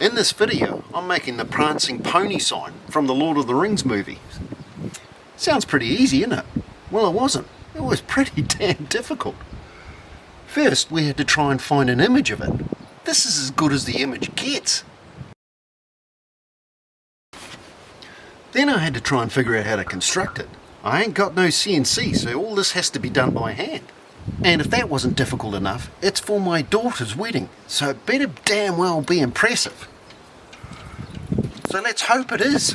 In this video, I'm making the Prancing Pony Sign from the Lord of the Rings movie. Sounds pretty easy, isn't it? Well, it wasn't. It was pretty damn difficult. First, we had to try and find an image of it. This is as good as the image gets. Then I had to try and figure out how to construct it. I ain't got no CNC, so all this has to be done by hand. And if that wasn't difficult enough, it's for my daughter's wedding, so it better damn well be impressive. So let's hope it is.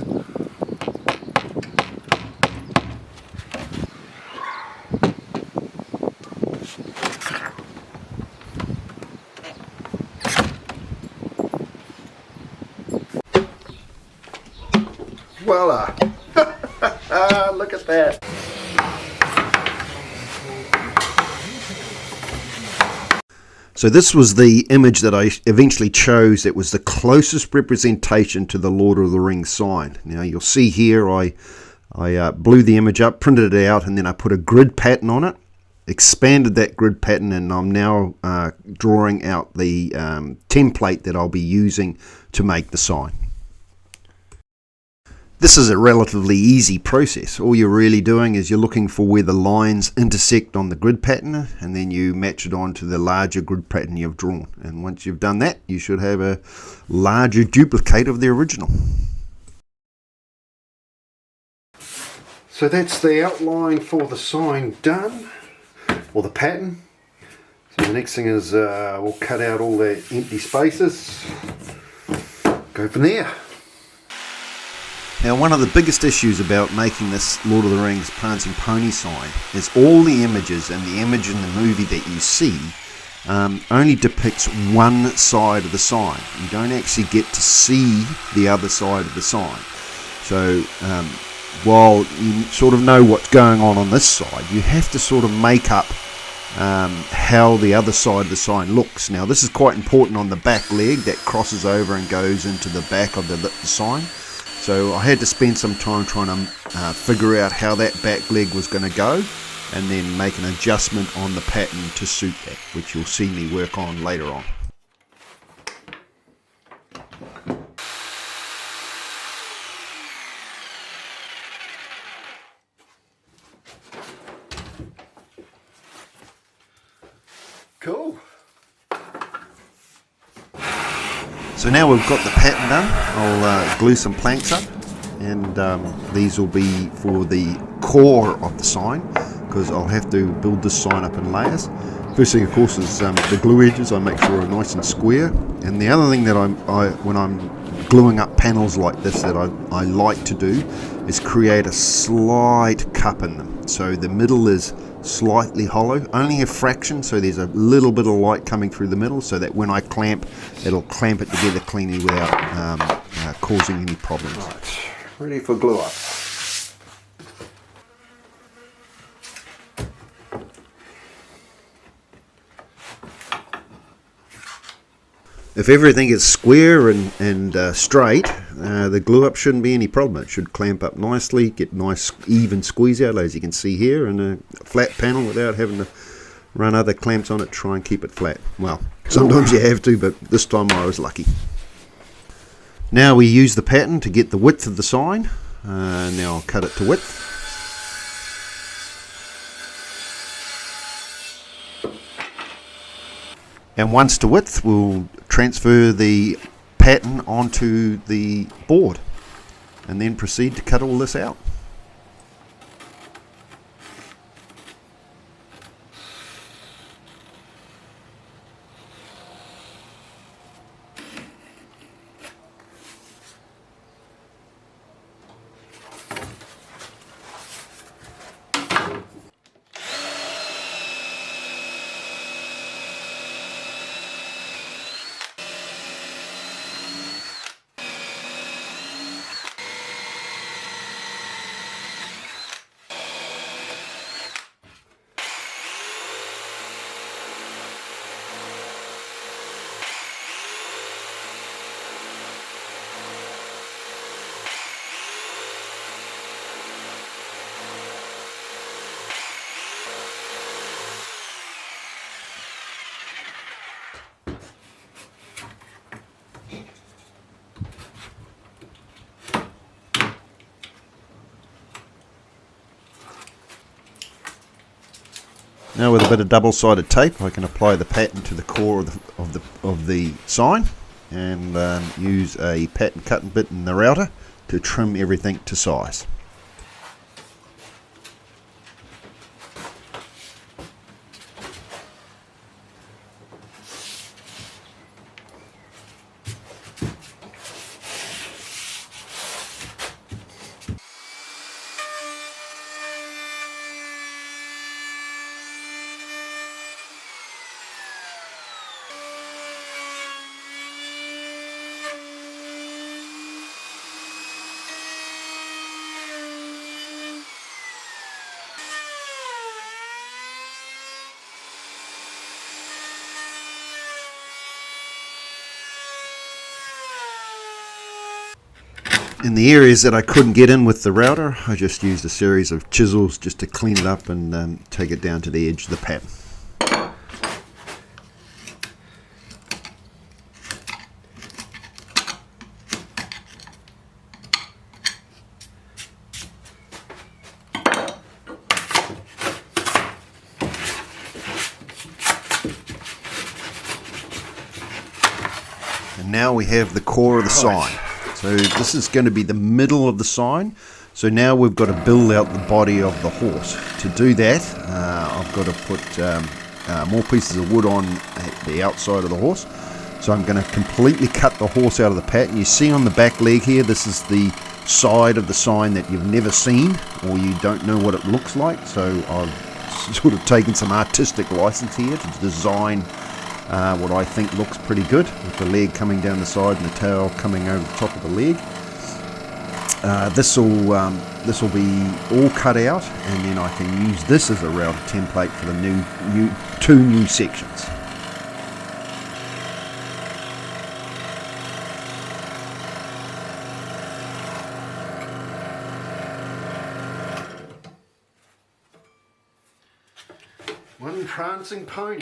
Voila! Look at that! So this was the image that I eventually chose. It was the closest representation to the Lord of the Rings sign. Now you'll see here I blew the image up, printed it out, and then I put a grid pattern on it, expanded that grid pattern, and I'm now drawing out the template that I'll be using to make the sign. This is a relatively easy process. All you're really doing is you're looking for where the lines intersect on the grid pattern, and then you match it onto the larger grid pattern you've drawn. And once you've done that, you should have a larger duplicate of the original. So that's the outline for the sign done, or the pattern. So the next thing is we'll cut out all the empty spaces, go from there. Now, one of the biggest issues about making this Lord of the Rings Prancing Pony sign is all the images, and the image in the movie that you see only depicts one side of the sign. You don't actually get to see the other side of the sign. So while you sort of know what's going on this side, you have to sort of make up how the other side of the sign looks. Now, this is quite important on the back leg that crosses over and goes into the back of the sign. So I had to spend some time trying to figure out how that back leg was going to go, and then make an adjustment on the pattern to suit that, which you'll see me work on later on. Cool. So now we've got the pattern done, I'll glue some planks up, and these will be for the core of the sign, because I'll have to build this sign up in layers. First thing, of course, is the glue edges. I make sure are nice and square. And the other thing that when I'm gluing up panels like this that I like to do is create a slight cup in them. So the middle is slightly hollow, only a fraction, so there's a little bit of light coming through the middle, so that when I clamp, it'll clamp it together cleanly without causing any problems. Right, ready for glue up. If everything is square and straight, the glue up shouldn't be any problem. It should clamp up nicely, get nice even squeeze out, as you can see here, and a flat panel without having to run other clamps on it, try and keep it flat. Well, sometimes you have to, but this time I was lucky. Now we use the pattern to get the width of the sign. Now I'll cut it to width. And once to width, we'll transfer the pattern onto the board and then proceed to cut all this out. Now with a bit of double-sided tape I can apply the pattern to the core of the sign and use a pattern cutting bit in the router to trim everything to size. In the areas that I couldn't get in with the router, I just used a series of chisels just to clean it up and take it down to the edge of the pattern. And now we have the core of the sign. So this is going to be the middle of the sign. So now we've got to build out the body of the horse. To do that, I've got to put more pieces of wood on the outside of the horse. So I'm going to completely cut the horse out of the pattern. You see on the back leg here, this is the side of the sign that you've never seen, or you don't know what it looks like. So I've sort of taken some artistic license here to design what I think looks pretty good, with the leg coming down the side and the tail coming over the top of the leg. This will be all cut out, and then I can use this as a router template for the two new sections. One prancing pony.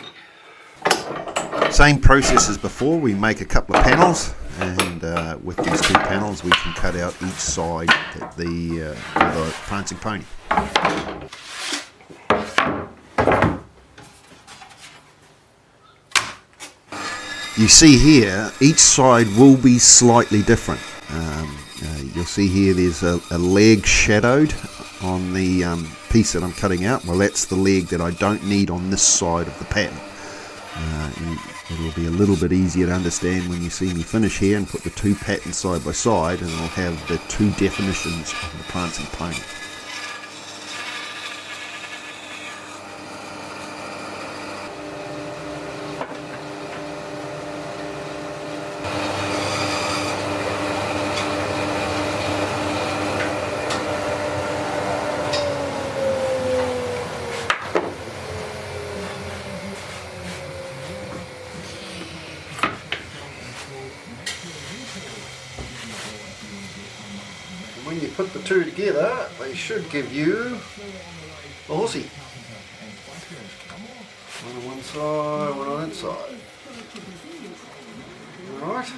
Same process as before. We make a couple of panels, and with these two panels we can cut out each side of the prancing pony. You see here, each side will be slightly different. You'll see here there's a leg shadowed on the piece that I'm cutting out. Well, that's the leg that I don't need on this side of the pattern. It'll be a little bit easier to understand when you see me finish here and put the two patterns side by side, and I'll have the two definitions of the prancing pony. When you put the two together, they should give you a horsey. One on one side, one on that side. Alright.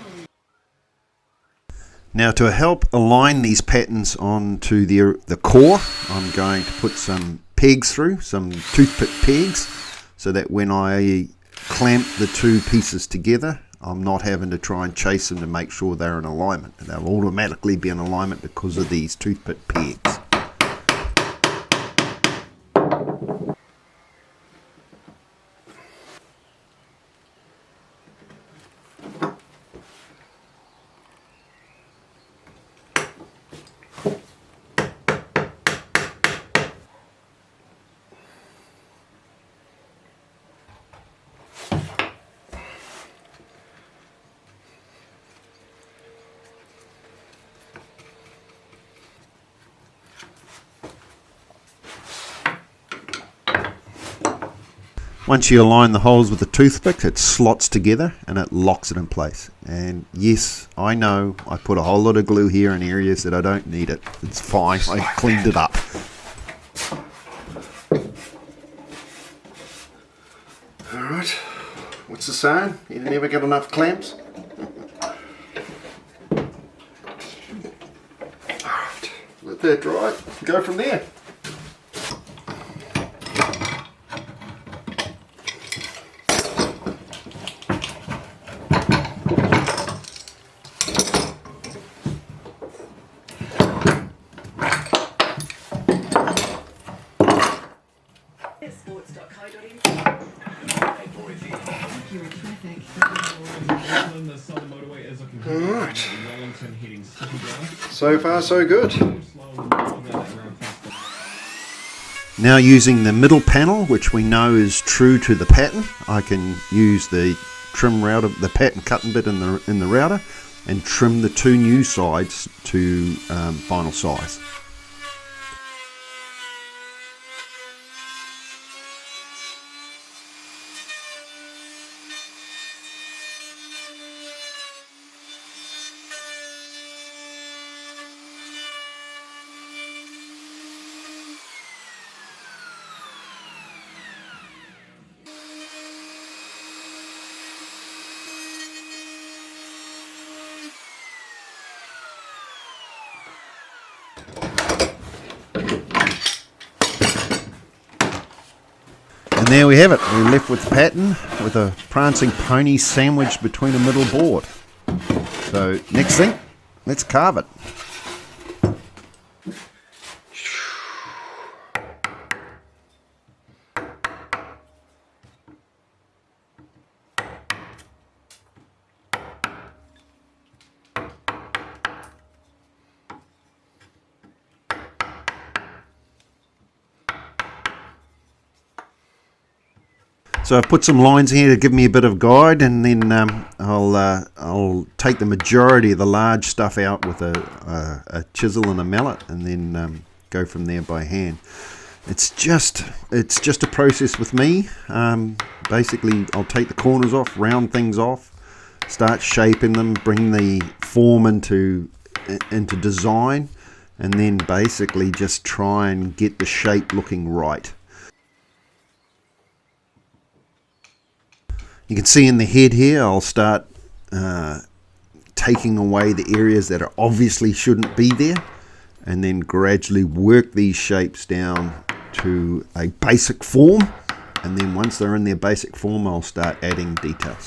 Now to help align these patterns onto the core, I'm going to put some pegs through, some toothpick pegs, so that when I clamp the two pieces together, I'm not having to try and chase them to make sure they're in alignment. And they'll automatically be in alignment because of these toothpick pegs. Once you align the holes with the toothpick, it slots together and it locks it in place. And yes, I know I put a whole lot of glue here in areas that I don't need it. It's fine, I cleaned it up. Alright, what's the saying? You never get enough clamps? Alright, let that dry, go from there. Alright. So far so good. Now using the middle panel, which we know is true to the pattern, I can use the trim router, the pattern cutting bit in the router, and trim the two new sides to final size. And there we have it. We're left with the pattern with a prancing pony sandwiched between a middle board. So next thing, let's carve it. So I've put some lines here to give me a bit of guide, and then I'll take the majority of the large stuff out with a chisel and a mallet, and then go from there by hand. It's just a process with me. Basically, I'll take the corners off, round things off, start shaping them, bring the form into design, and then basically just try and get the shape looking right. You can see in the head here, I'll start taking away the areas that are obviously shouldn't be there, and then gradually work these shapes down to a basic form, and then once they're in their basic form, I'll start adding details.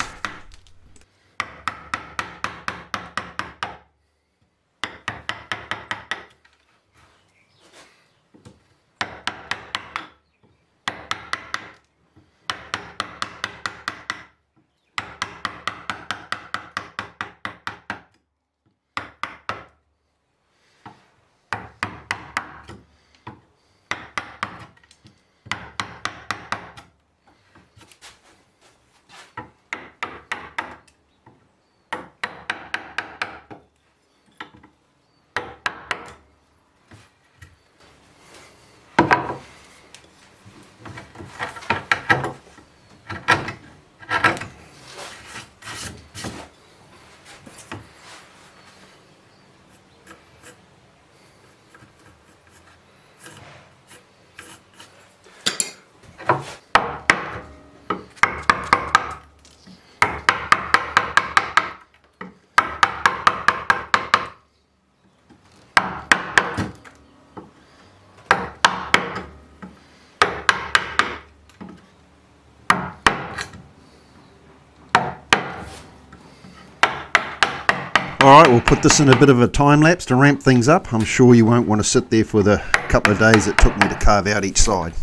Alright, we'll put this in a bit of a time lapse to ramp things up. I'm sure you won't want to sit there for the couple of days it took me to carve out each side.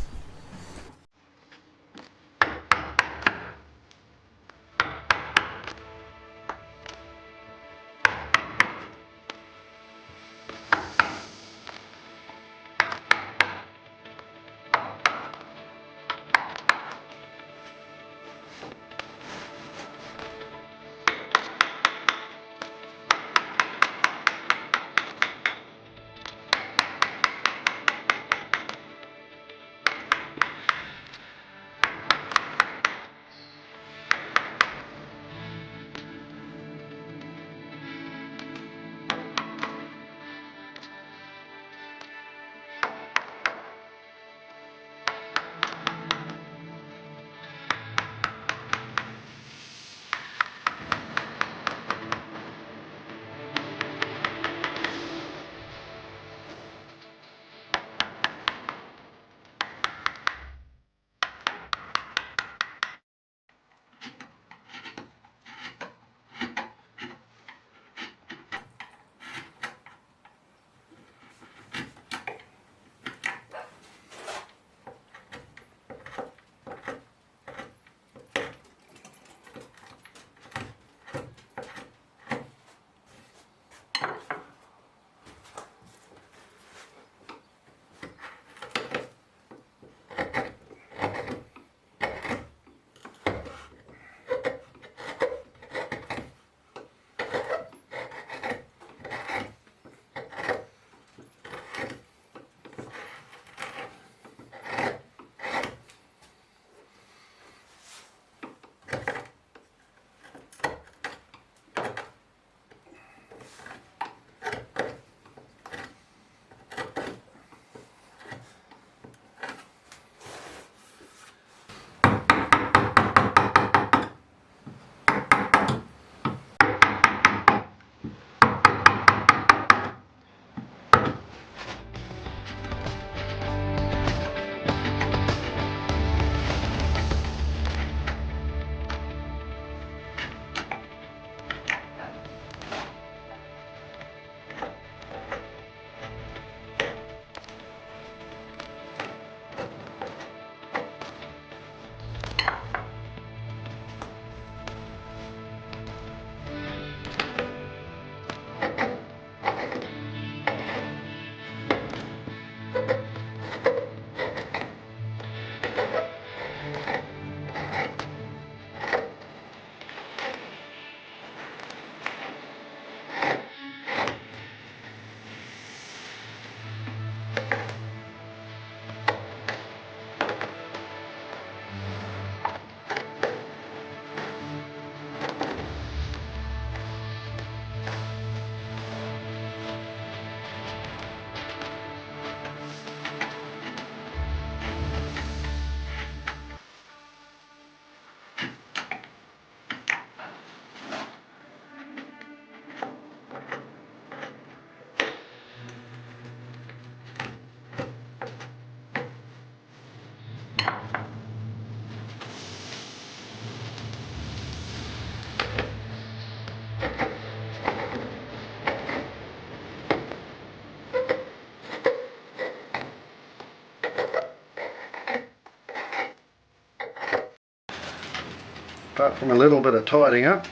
apart from a little bit of tidying up.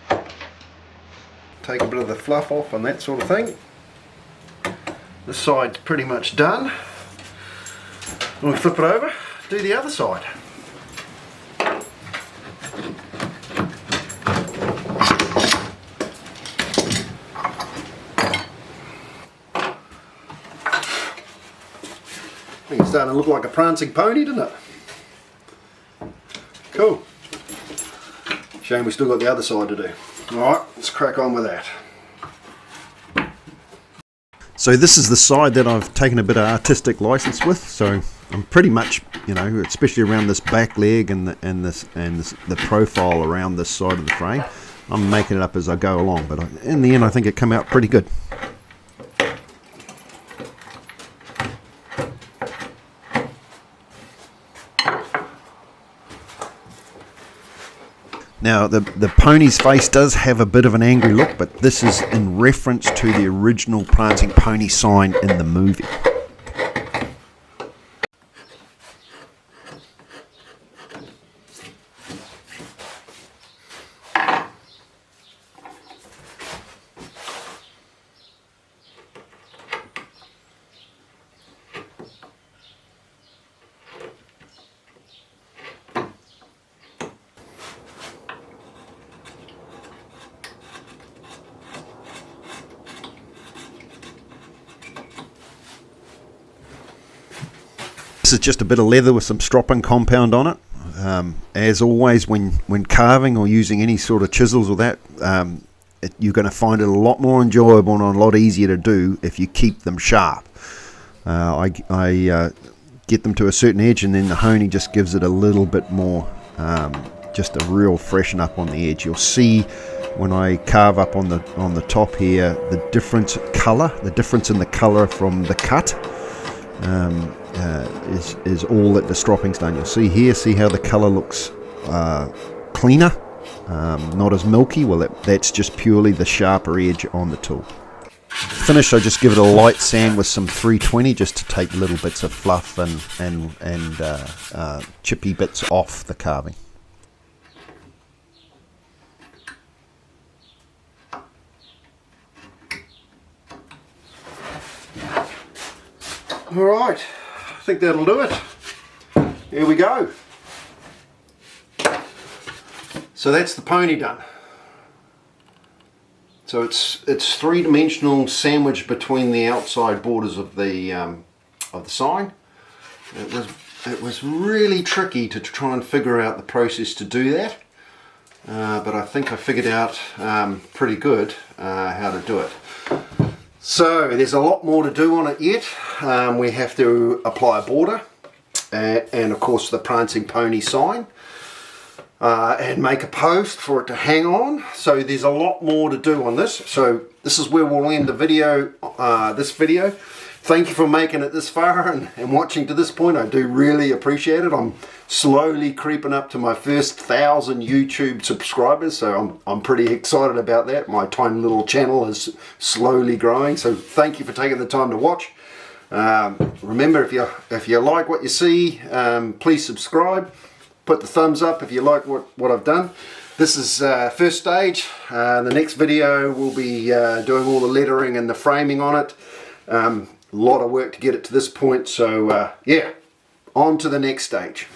Take a bit of the fluff off and that sort of thing. This side's pretty much done. We'll flip it over, do the other side. I think it's starting to look like a prancing pony, doesn't it? Cool. Shame we still got the other side to do. Alright, let's crack on with that. So this is the side that I've taken a bit of artistic license with, so I'm pretty much, you know, especially around this back leg and the profile around this side of the frame, I'm making it up as I go along, but in the end I think it came out pretty good. Now the pony's face does have a bit of an angry look, but this is in reference to the original Prancing Pony sign in the movie. This is just a bit of leather with some stropping compound on it. As always, when carving or using any sort of chisels or that, you're going to find it a lot more enjoyable and a lot easier to do if you keep them sharp. I get them to a certain edge, and then the honing just gives it a little bit more, just a real freshen up on the edge. You'll see when I carve up on the top here the difference in the colour from the cut. Is all that the stropping's done. You'll see here, see how the colour looks cleaner, not as milky. Well, that's just purely the sharper edge on the tool. Finish, I just give it a light sand with some 320 just to take little bits of fluff and chippy bits off the carving. Alright, I think that'll do it. Here we go. So that's the pony done. So it's three-dimensional sandwich between the outside borders of the sign. It was really tricky to try and figure out the process to do that, but I think I figured out pretty good how to do it. So there's a lot more to do on it yet. We have to apply a border and of course the Prancing Pony sign, and make a post for it to hang on. So there's a lot more to do on this. So this is where we'll end the video, this video. Thank you for making it this far and watching to this point. I do really appreciate it. I'm slowly creeping up to my first 1,000 YouTube subscribers, so I'm pretty excited about that. My tiny little channel is slowly growing, so thank you for taking the time to watch. Remember, if you like what you see, please subscribe. Put the thumbs up if you like what I've done. This is first stage. The next video we'll be doing all the lettering and the framing on it. A lot of work to get it to this point, so yeah, on to the next stage.